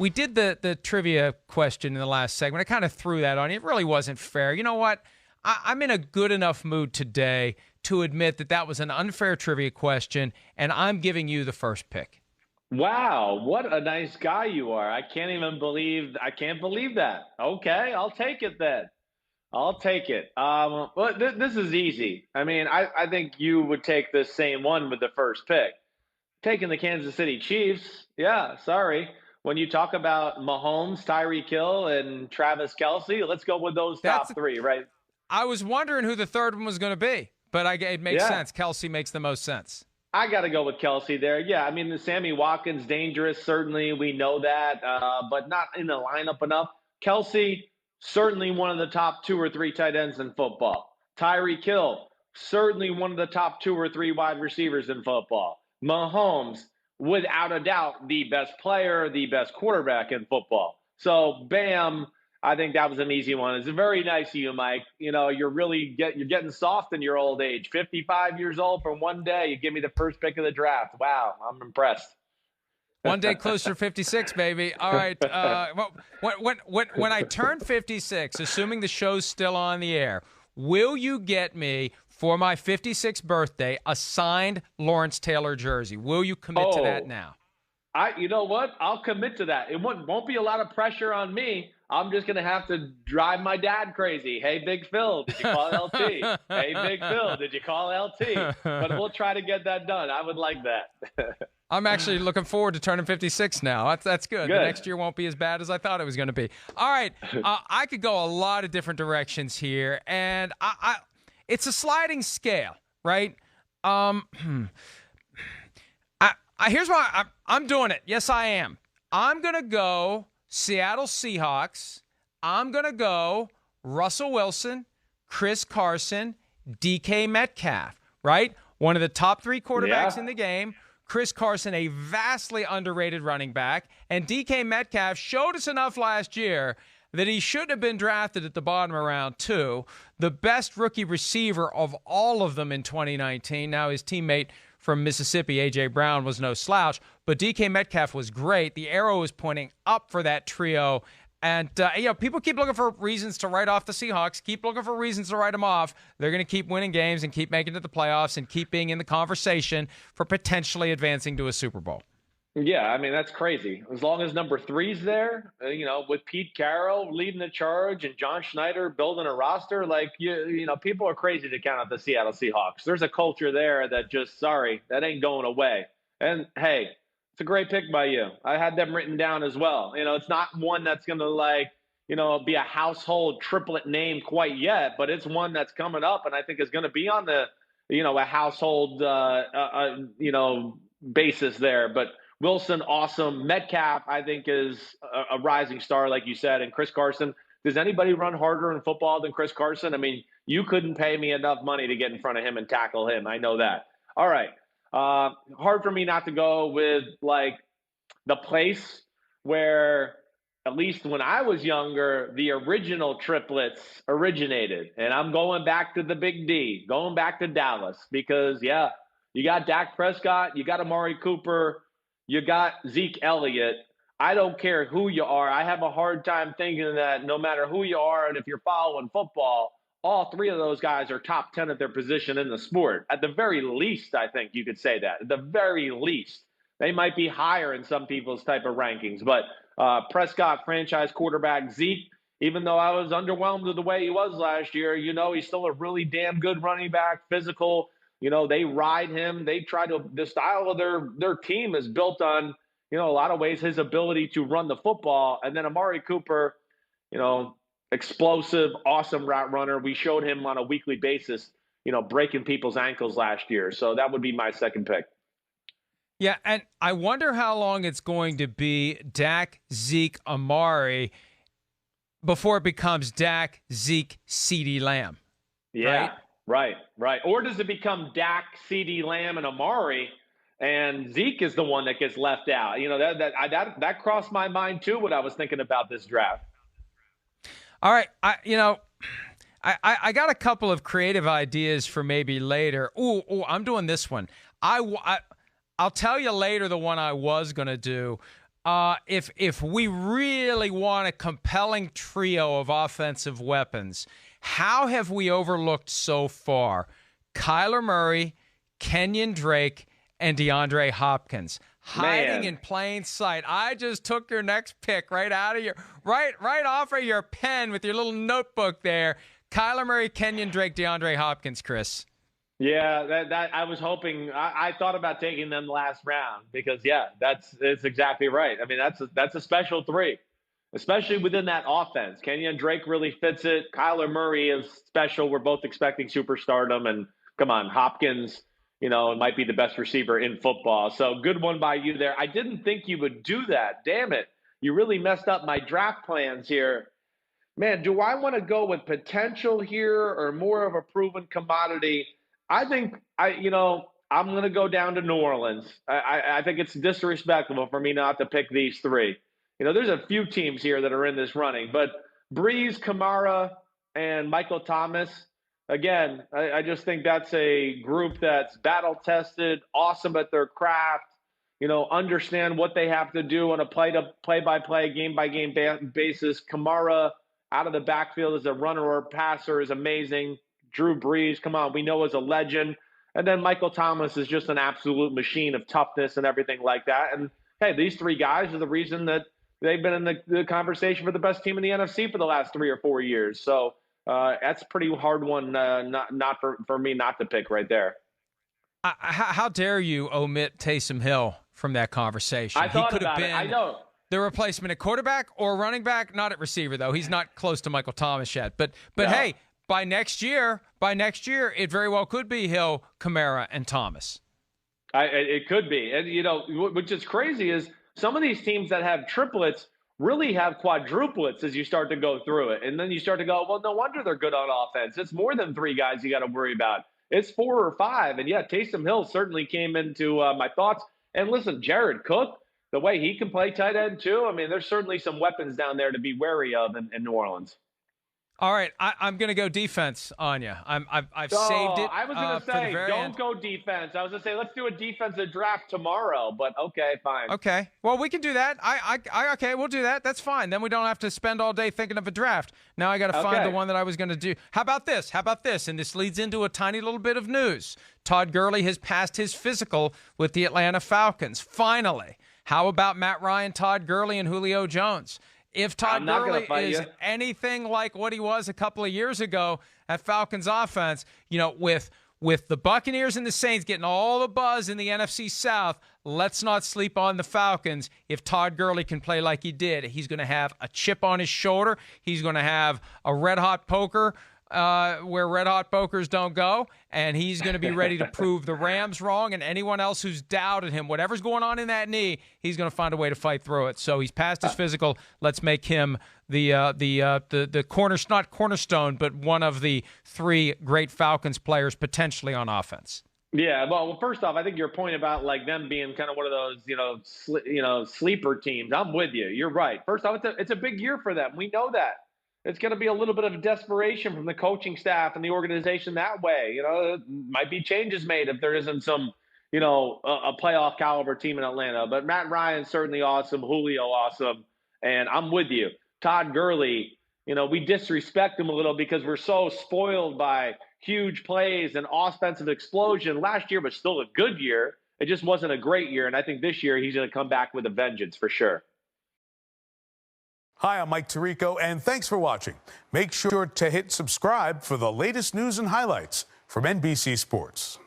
we did the trivia question in the last segment. I kind of threw that on you. It really wasn't fair. You know what? I'm in a good enough mood today to admit that was an unfair trivia question, and I'm giving you the first pick. Wow, what a nice guy you are. I can't believe that. Okay, I'll take it then. I'll take it. Well, this is easy. I mean, I think you would take the same one with the first pick. Taking the Kansas City Chiefs. Yeah, sorry. When you talk about Mahomes, Tyreek Hill, and Travis Kelce, let's go with those top three, right? I was wondering who the third one was going to be, but it makes sense. Kelce makes the most sense. I got to go with Kelce there. Yeah, I mean, the Sammy Watkins, dangerous, certainly. We know that, but not in the lineup enough. Kelce, certainly one of the top 2 or 3 tight ends in football. Tyreek Hill, certainly one of the top 2 or 3 wide receivers in football. Mahomes, without a doubt, the best player, the best quarterback in football. So, bam, I think that was an easy one. It's very nice of you, Mike. You know, you're getting soft in your old age. 55 years old from one day, you give me the first pick of the draft. Wow, I'm impressed. One day closer to 56, baby. All right. When I turn 56, assuming the show's still on the air, will you get me for my 56th birthday a signed Lawrence Taylor jersey? Will you commit to that now? You know what? I'll commit to that. It won't be a lot of pressure on me. I'm just going to have to drive my dad crazy. Hey, Big Phil, did you call LT? Hey, Big Phil, did you call LT? But we'll try to get that done. I would like that. I'm actually looking forward to turning 56 now. That's good. The next year won't be as bad as I thought it was going to be. All right. I could go a lot of different directions here, and it's a sliding scale, right? Here's why I'm doing it. Yes, I am. I'm going to go Seattle Seahawks. I'm going to go Russell Wilson, Chris Carson, DK Metcalf, right? One of the top 3 quarterbacks in the game. Chris Carson, a vastly underrated running back. And DK Metcalf showed us enough last year that he shouldn't have been drafted at the bottom of round 2. The best rookie receiver of all of them in 2019. Now his teammate from Mississippi, A.J. Brown, was no slouch, but DK Metcalf was great. The arrow was pointing up for that trio. And, people keep looking for reasons to write off the Seahawks, keep looking for reasons to write them off. They're going to keep winning games and keep making it to the playoffs and keep being in the conversation for potentially advancing to a Super Bowl. Yeah, I mean, that's crazy. As long as number 3's there, with Pete Carroll leading the charge and John Schneider building a roster, people are crazy to count out the Seattle Seahawks. There's a culture there that that ain't going away. And, hey, it's a great pick by you. I had them written down as well. It's not one that's going to, be a household triplet name quite yet, but it's one that's coming up and I think is going to be on the, a household, basis there. But Wilson, awesome. Metcalf, I think, is a rising star, like you said. And Chris Carson, does anybody run harder in football than Chris Carson? I mean, you couldn't pay me enough money to get in front of him and tackle him. I know that. All right. Hard for me not to go with, the place where, at least when I was younger, the original triplets originated. And I'm going back to the Big D, going back to Dallas because, you got Dak Prescott, you got Amari Cooper, you got Zeke Elliott. I don't care who you are. I have a hard time thinking that no matter who you are and if you're following football, all 3 of those guys are top 10 at their position in the sport. At the very least, I think you could say that. At the very least. They might be higher in some people's type of rankings. But Prescott, franchise quarterback, Zeke, even though I was underwhelmed with the way he was last year, he's still a really damn good running back, physical. They ride him. They try to – the style of their team is built on, a lot of ways his ability to run the football. And then Amari Cooper, explosive, awesome route runner. We showed him on a weekly basis, breaking people's ankles last year. So that would be my second pick. Yeah, and I wonder how long it's going to be Dak, Zeke, Amari before it becomes Dak, Zeke, CeeDee Lamb. Yeah, right. Or does it become Dak, CeeDee Lamb, and Amari, and Zeke is the one that gets left out? That crossed my mind too when I was thinking about this draft. All right, I got a couple of creative ideas for maybe later. Ooh, I'm doing this one. I'll tell you later the one I was going to do. If we really want a compelling trio of offensive weapons, how have we overlooked so far Kyler Murray, Kenyon Drake, and DeAndre Hopkins hiding in plain sight? I just took your next pick right out of your right off of your pen with your little notebook there. Kyler Murray, Kenyon Drake, DeAndre Hopkins, Chris. Yeah, that I was hoping. I thought about taking them last round because it's exactly right. I mean, that's a special three, especially within that offense. Kenyon Drake really fits it. Kyler Murray is special. We're both expecting superstardom, and come on, Hopkins, might be the best receiver in football. So good one by you there. I didn't think you would do that. Damn it. You really messed up my draft plans here. Man, do I want to go with potential here or more of a proven commodity? I think I'm going to go down to New Orleans. I think it's disrespectful for me not to pick these three. There's a few teams here that are in this running, but Breeze, Kamara, and Michael Thomas, again, I just think that's a group that's battle-tested, awesome at their craft, understand what they have to do on a play-by-play, game-by-game basis. Kamara out of the backfield as a runner or passer is amazing. Drew Brees, come on, we know is a legend. And then Michael Thomas is just an absolute machine of toughness and everything like that. And, hey, these three guys are the reason that they've been in the conversation for the best team in the NFC for the last 3 or 4 years. So that's a pretty hard one not for me not to pick right there. How dare you omit Taysom Hill from that conversation? I thought about it. I know. The replacement at quarterback or running back, not at receiver, though. He's not close to Michael Thomas yet. But no. Hey, By next year, it very well could be Hill, Kamara, and Thomas. It could be. And, which is crazy is some of these teams that have triplets really have quadruplets as you start to go through it. And then you start to go, well, no wonder they're good on offense. It's more than 3 guys you got to worry about. It's 4 or 5. And, Taysom Hill certainly came into my thoughts. And listen, Jared Cook, the way he can play tight end too, I mean, there's certainly some weapons down there to be wary of in New Orleans. All right, I'm going to go defense on you. I've saved it. I was going to say, don't go defense. I was going to say, let's do a defensive draft tomorrow, but okay, fine. Okay, well, we can do that. Okay, we'll do that. That's fine. Then we don't have to spend all day thinking of a draft. Now I got to find the one that I was going to do. How about this? And this leads into a tiny little bit of news. Todd Gurley has passed his physical with the Atlanta Falcons. Finally. How about Matt Ryan, Todd Gurley, and Julio Jones? If Todd Gurley is anything like what he was a couple of years ago at Falcons offense, with the Buccaneers and the Saints getting all the buzz in the NFC South, let's not sleep on the Falcons. If Todd Gurley can play like he did, he's going to have a chip on his shoulder. He's going to have a red-hot poker where red-hot pokers don't go, and he's going to be ready to prove the Rams wrong and anyone else who's doubted him. Whatever's going on in that knee, he's going to find a way to fight through it. So he's passed his physical. Let's make him the cornerstone, but one of the 3 great Falcons players potentially on offense. Yeah, well, first off, I think your point about like them being kind of one of those sleeper teams. I'm with you. You're right. First off, it's a big year for them. We know that. It's going to be a little bit of desperation from the coaching staff and the organization that way. Might be changes made if there isn't some, a playoff caliber team in Atlanta. But Matt Ryan's certainly awesome, Julio awesome, and I'm with you. Todd Gurley, we disrespect him a little because we're so spoiled by huge plays and offensive explosion. Last year was still a good year. It just wasn't a great year, and I think this year he's going to come back with a vengeance for sure. Hi, I'm Mike Tirico, and thanks for watching. Make sure to hit subscribe for the latest news and highlights from NBC Sports.